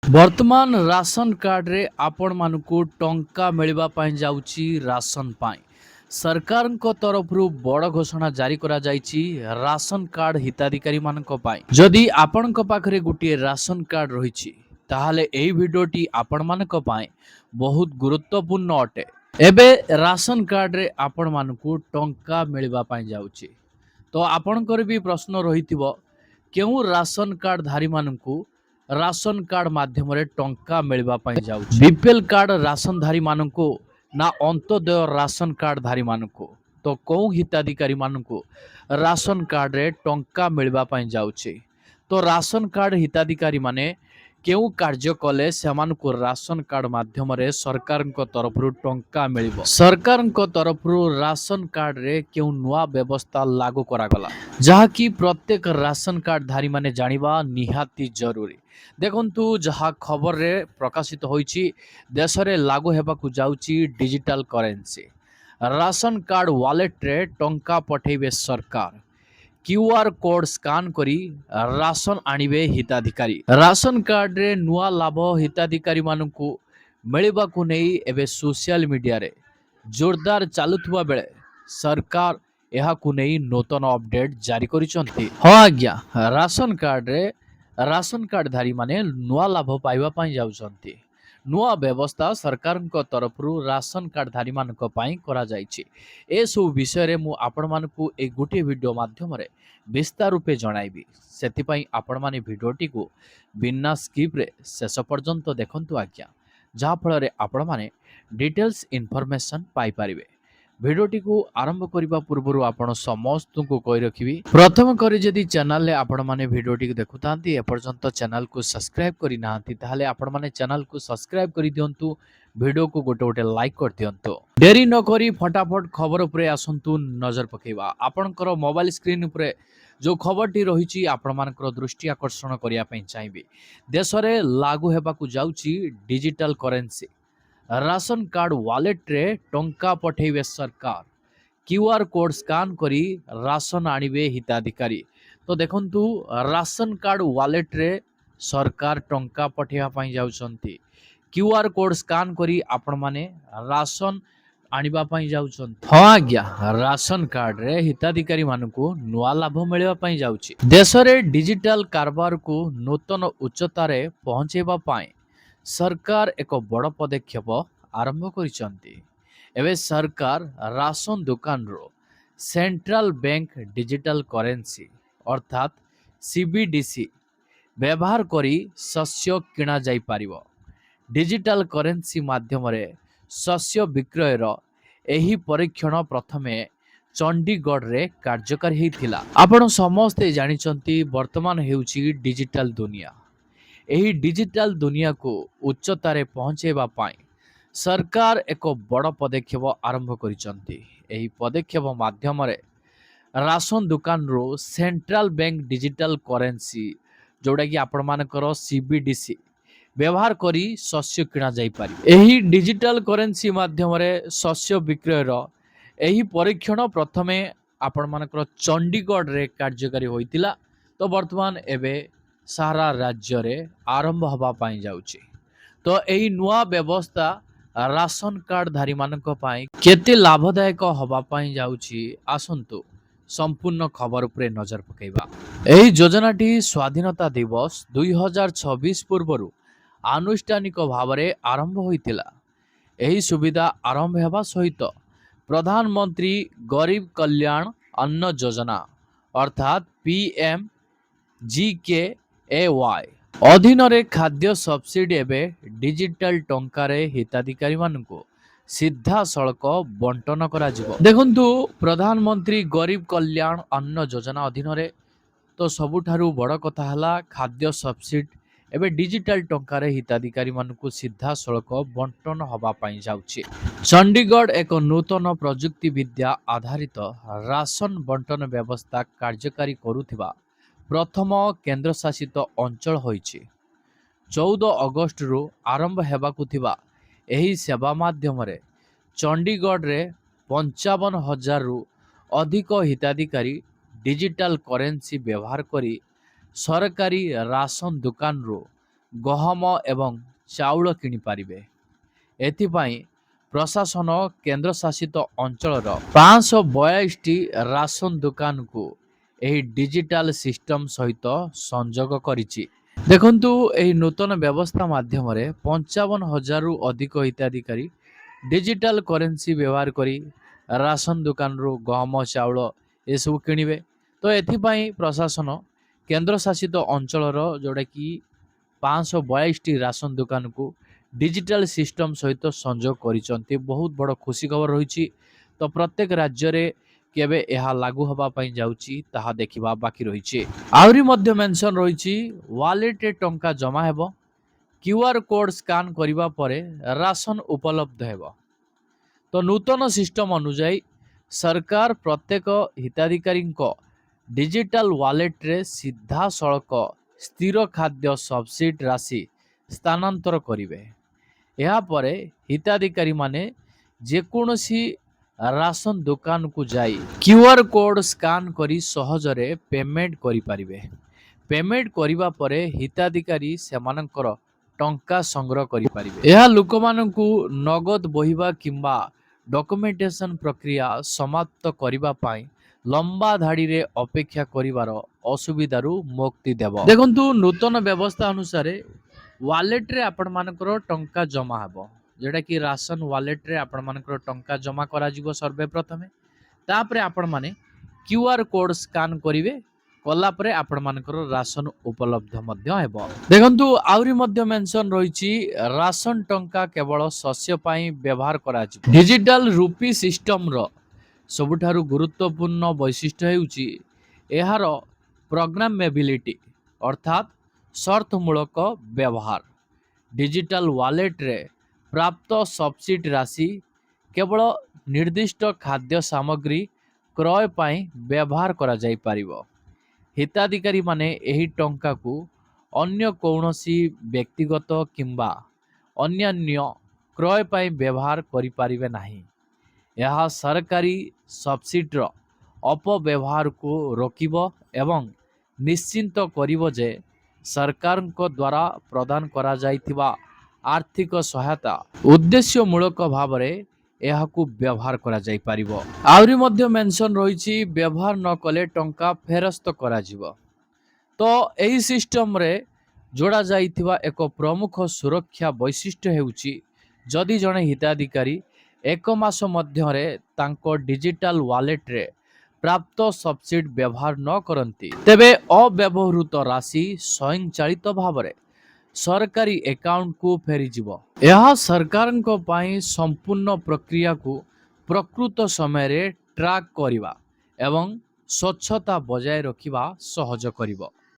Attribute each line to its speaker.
Speaker 1: वर्तमान ration card रे आपण मानकु टंका मिलवा पाई जाउची राशन पाई सरकार तरफ बड़ घोषणा जारी करा जाइची राशन कार्ड हिताधिकारी मानक पाई जदि आपण पाखरे गोटे राशन कार्ड रही ताहले एही भिडियोटी आपण मानक पाई बहुत गुरुत्वपूर्ण अटे। एबे राशन कार्ड रे आपण मानकु टंका मिलवा पाई जाउची तो आपणकर भी प्रश्न रही केउ राशन कार्ड धारी मानकु राशन कार्ड माध्यम टंका मिलवा पाई जाउची बीपीएल कार्ड राशन धारी मानकु ना अंत्योदय राशन कार्ड धारी मानकु तो कौ हिताधिकारी मानकु राशन कार्ड रे टंका मिलवा पाई जाउची। तो राशन कार्ड हिताधिकारी माने केउ कार्य कले सेमानकु राशन कार्ड माध्यम रे सरकार तरफ टंका मिलिबो। सरकार तरफ राशन कार्ड रे केउ नुआ व्यवस्था लागू करागला जहाँकि प्रत्येक राशन कार्ड धारी माने जानिबा निहाती जरूरी। देखंतु जहाँ खबर रे प्रकाशित होईची देश रे लागू हेबाकु जाउची digital currency ration card wallet रे टंका पठेबे सरकार क्यूआर कोड स्कान करी राशन आनिबे हिताधिकारी। राशन कार्ड रे नुआ लाभ हिताधिकारी मानकु मिलिबाकु नेई एबे सोशल मीडिया रे जोरदार चालुथुवा बेले सरकार एहाकु नेई नूतन अपडेट जारी करिसंती। हाँ आज्ञा राशन कार्ड धारी माने नुआ लाभ पाइबा पाई जाउसंती। नुआ व्यवस्था सरकार तरफ राशन कार्ड धारी मानक पाई करा जाइछि। ए सब विषय रे मु आपण मानकु ए गोटे वीडियो माध्यम रे विस्तार रूपे जणाइबी सेति पई आपण माने वीडियोटी को बिना स्किप रे शेष पर्यंत देखंतु आज्ञा जहा फल रे आपण माने डिटेल्स इन्फॉर्मेशन पाई परिबे। भिडियोटी को आरंभ करने पूर्व आपण समस्त को कही रखी प्रथम करी जदि चैनल रे आपण माने भिडियोटी देखुता एपर्यंत चैनल को सब्सक्राइब करी नाहंती ताहले आपण माने चैनल को सब्सक्राइब करी दियंतु वीडियो को गोटे गोटे लाइक कर दियंतु। देरी न करी फटाफट खबर उपरे आसंतु नजर पकेबा। आपणकर मोबाइल स्क्रीन उपरे जो खबरटी रही आपण मानकर दृष्टि आकर्षण करिया पई चाहिबी। देश रे लागू हेबाकु जाउची digital currency ration card wallet रे टंका पठेबे सरकार क्यूआर कोड स्कान करी राशन आनिबे हिताधिकारी। तो देखंतु राशन कार्ड वॉलेट रे सरकार टंका पठेबा पई जाउछंती क्यूआर कोड स्कान करी आपण माने राशन आनिबा पई जाउछंती। हाँ आज्ञा राशन कार्ड रे हिताधिकारी मानकु नुआ लाभ मिलवा पई जाउची। देश रे डिजिटल कारबार को नूतन उच्चता रे पहुंचेबा पई सरकार एक बड़ पदक्षेप आरंभ करिसंती। एवं सरकार राशन दुकान रो सेंट्रल बैंक डिजिटल करेंसी अर्थात सीबीडीसी व्यवहार करी शस्य किना जाई पारिबो। डिजिटल करेंसी माध्यम रे शस्य विक्रय रो एही परीक्षण प्रथमे चंडीगढ़ रे कार्यकारी हेतिला। आपण समस्ते जानिचंती वर्तमान हेउची डिजिटल दुनिया। एही डिजिटल दुनिया को उच्चतारे पहुंचेबा पाई सरकार एक बड़ पदक्षेप आरंभ करिसंती। एही पदक्षेप माध्यम रे राशन दुकान रो सेंट्रल बैंक डिजिटल करेंसी जोड़ा कि आपण मानकर सीबीडीसी व्यवहार करी शस्य किना जाई पारि। एही डिजिटल करेंसी माध्यम रे शस्य विक्रय रो एही परीक्षण प्रथमे आपण मानकर चंडीगढ़ रे कार्यकारी होइतिला। तो वर्तमान एबे सारा राज्य रे आरंभ हवा पाई जाउची। तो एही नुआ व्यवस्था राशन कार्ड धारी मानक पाई केते लाभदायक हवा पाई जाउची आसंतु संपूर्ण खबर उपरे नजर पकेबा। एही योजनाटी स्वाधीनता दिवस 2026 पूर्वरु आनुष्ठानिक भाव रे आरंभ होइतिला। एही सुविधा आरंभ हेबा सहित प्रधानमंत्री गरीब कल्याण अन्न योजना अर्थात पीएम GKAY अधीन रे खाद्य सब्सिडी एबे डिजिटल टंका रे हिताधिकारी मानकु सीधा सड़क बंटन करा जिवो। देखंतु प्रधानमंत्री गरीब कल्याण अन्न योजना अधीन रे तो सबुठारु बड़ कथा हला खाद्य सब्सिडी एबे डिजिटल टंका रे हिताधिकारी मानकु सीधा सड़क बंटन हवा पाई जाउची। चंडीगढ़ एक नूतन प्रजुक्ति विद्या आधारित राशन बंटन व्यवस्था कार्यकारी करुथिबा प्रथम केंद्र शासित अंचल होइछि। 14 अगस्त रु आरंभ हेबाकु थिबा एही सेवा माध्यम रे चंडीगढ़ रे 55,000 रु अधिक हिताधिकारी डिजिटल करेंसी व्यवहार करी सरकारी राशन दुकान रो ଗହମ ଏବଂ ଚାଉଳ କିଣିପାରିବେ। ଏଥିପାଇଁ ପ୍ରଶାସନ କେନ୍ଦ୍ରଶାସିତ ଅଞ୍ଚଳର 542ଟି ରାସନ ଦୋକାନକୁ ଏହି ଡିଜିଟାଲ ସିଷ୍ଟମ ସହିତ ସଂଯୋଗ କରିଛି। ଦେଖନ୍ତୁ, ଏହି ନୂତନ ବ୍ୟବସ୍ଥା ମାଧ୍ୟମରେ 55,000ରୁ ଅଧିକ ହିତାଧିକାରୀ ଡିଜିଟାଲ କରେନ୍ସି ବ୍ୟବହାର କରି ରାସନ ଦୋକାନରୁ ଗହମ ଚାଉଳ ଏସବୁ କିଣିବେ। ତ ଏଥିପାଇଁ ପ୍ରଶାସନ କେନ୍ଦ୍ରଶାସିତ ଅଞ୍ଚଳର ଯେଉଁଟାକି 542ଟି ରାସନ ଦୋକାନକୁ ଡିଜିଟାଲ ସିଷ୍ଟମ ସହିତ ସଂଯୋଗ କରିଛନ୍ତି। ବହୁତ ବଡ଼ ଖୁସି ଖବର ରହିଛି। ତ ପ୍ରତ୍ୟେକ ରାଜ୍ୟରେ କେବେ ଏହା ଲାଗୁ ହେବା ପାଇଁ ଯାଉଛି ତାହା ଦେଖିବା ବାକି ରହିଛି। ଆହୁରି ମଧ୍ୟ ମେନସନ ରହିଛି, ୱାଲେଟରେ ଟଙ୍କା ଜମା ହେବ, କ୍ୟୁଆର କୋଡ୍ ସ୍କାନ କରିବା ପରେ ରାସନ ଉପଲବ୍ଧ ହେବ। ତ ନୂତନ ସିଷ୍ଟମ ଅନୁଯାୟୀ ସରକାର ପ୍ରତ୍ୟେକ ହିତାଧିକାରୀଙ୍କ ଡିଜିଟାଲ ୱାଲେଟରେ ସିଧାସଳଖ ସ୍ଥିର ଖାଦ୍ୟ ସବସିଡି ରାଶି ସ୍ଥାନାନ୍ତର କରିବେ। ଏହାପରେ ହିତାଧିକାରୀମାନେ ଯେକୌଣସି ରାସନ ଦୋକାନକୁ ଯାଇ କ୍ୟୁଆର କୋଡ୍ ସ୍କାନ କରି ସହଜରେ ପେମେଣ୍ଟ କରିପାରିବେ। ପେମେଣ୍ଟ କରିବା ପରେ ହିତାଧିକାରୀ ସେମାନଙ୍କର ଟଙ୍କା ସଂଗ୍ରହ କରିପାରିବେ। ଏହା ଲୋକମାନଙ୍କୁ ନଗଦ ବୋହିବା କିମ୍ବା ଡକୁମେଣ୍ଟେସନ ପ୍ରକ୍ରିୟା ସମାପ୍ତ କରିବା ପାଇଁ ଲମ୍ବା ଧାଡ଼ିରେ ଅପେକ୍ଷା କରିବାର ଅସୁବିଧାରୁ ମୁକ୍ତି ଦେବ। ଦେଖନ୍ତୁ, ନୂତନ ବ୍ୟବସ୍ଥା ଅନୁସାରେ ୱାଲେଟରେ ଆପଣମାନଙ୍କର ଟଙ୍କା ଜମା ହେବ, ଯେଉଁଟାକି ରାସନ ୱାଲେଟରେ ଆପଣମାନଙ୍କର ଟଙ୍କା ଜମା କରାଯିବ ସର୍ବପ୍ରଥମେ। ତାପରେ ଆପଣମାନେ କ୍ୟୁଆର କୋଡ୍ ସ୍କାନ କରିବେ, କଲା ପରେ ଆପଣମାନଙ୍କର ରାସନ ଉପଲବ୍ଧ ମଧ୍ୟ ହେବ। ଦେଖନ୍ତୁ, ଆହୁରି ମଧ୍ୟ ମେନସନ ରହିଛି, ରାସନ ଟଙ୍କା କେବଳ ଶସ୍ୟ ପାଇଁ ବ୍ୟବହାର କରାଯିବ। ଡିଜିଟାଲ ରୁପି ସିଷ୍ଟମର ସବୁଠାରୁ ଗୁରୁତ୍ୱପୂର୍ଣ୍ଣ ବୈଶିଷ୍ଟ୍ୟ ହେଉଛି ଏହାର ପ୍ରୋଗ୍ରାମେବିଲିଟି ଅର୍ଥାତ୍ ସର୍ତ୍ତମୂଳକ ବ୍ୟବହାର। ଡିଜିଟାଲ ୱାଲେଟରେ ପ୍ରାପ୍ତ ସବସିଡି ରାଶି କେବଳ ନିର୍ଦ୍ଦିଷ୍ଟ ଖାଦ୍ୟ ସାମଗ୍ରୀ କ୍ରୟ ପାଇଁ ବ୍ୟବହାର କରାଯାଇପାରିବ। ହିତାଧିକାରୀମାନେ ଏହି ଟଙ୍କାକୁ ଅନ୍ୟ କୌଣସି ବ୍ୟକ୍ତିଗତ କିମ୍ବା ଅନ୍ୟାନ୍ୟ କ୍ରୟ ପାଇଁ ବ୍ୟବହାର କରିପାରିବେ ନାହିଁ। ଏହା ସରକାରୀ ସବସିଡିର ଅପବ୍ୟବହାରକୁ ରୋକିବ ଏବଂ ନିଶ୍ଚିତ କରିବ ଯେ ସରକାରଙ୍କ ଦ୍ୱାରା ପ୍ରଦାନ କରାଯାଇଥିବା ଆର୍ଥିକ ସହାୟତା ଉଦ୍ଦେଶ୍ୟମୂଳକ ଭାବରେ ଏହାକୁ ବ୍ୟବହାର କରାଯାଇପାରିବ। ଆହୁରି ମଧ୍ୟ ମେନସନ ରହିଛି, ବ୍ୟବହାର ନ କଲେ ଟଙ୍କା ଫେରସ୍ତ କରାଯିବ। ତ ଏହି ସିଷ୍ଟମରେ ଯୋଡ଼ା ଯାଇଥିବା ଏକ ପ୍ରମୁଖ ସୁରକ୍ଷା ବୈଶିଷ୍ଟ୍ୟ ହେଉଛି, ଯଦି ଜଣେ ହିତାଧିକାରୀ 1 ମାସ ମଧ୍ୟରେ ତାଙ୍କ ଡିଜିଟାଲ ୱାଲେଟରେ ପ୍ରାପ୍ତ ସବସିଡି ବ୍ୟବହାର ନ କରନ୍ତି, ତେବେ ଅବ୍ୟବହୃତ ରାଶି ସ୍ୱୟଂଚାଳିତ ଭାବରେ ସରକାରୀ ଆକାଉଣ୍ଟକୁ ଫେରିଯିବ। ଏହା ସରକାରଙ୍କ ପାଇଁ ସମ୍ପୂର୍ଣ୍ଣ ପ୍ରକ୍ରିୟାକୁ ପ୍ରକୃତ ସମୟରେ ଟ୍ରାକ୍ କରିବା ଏବଂ ସ୍ୱଚ୍ଛତା ବଜାୟ ରଖିବା ସହଜ କରିବ।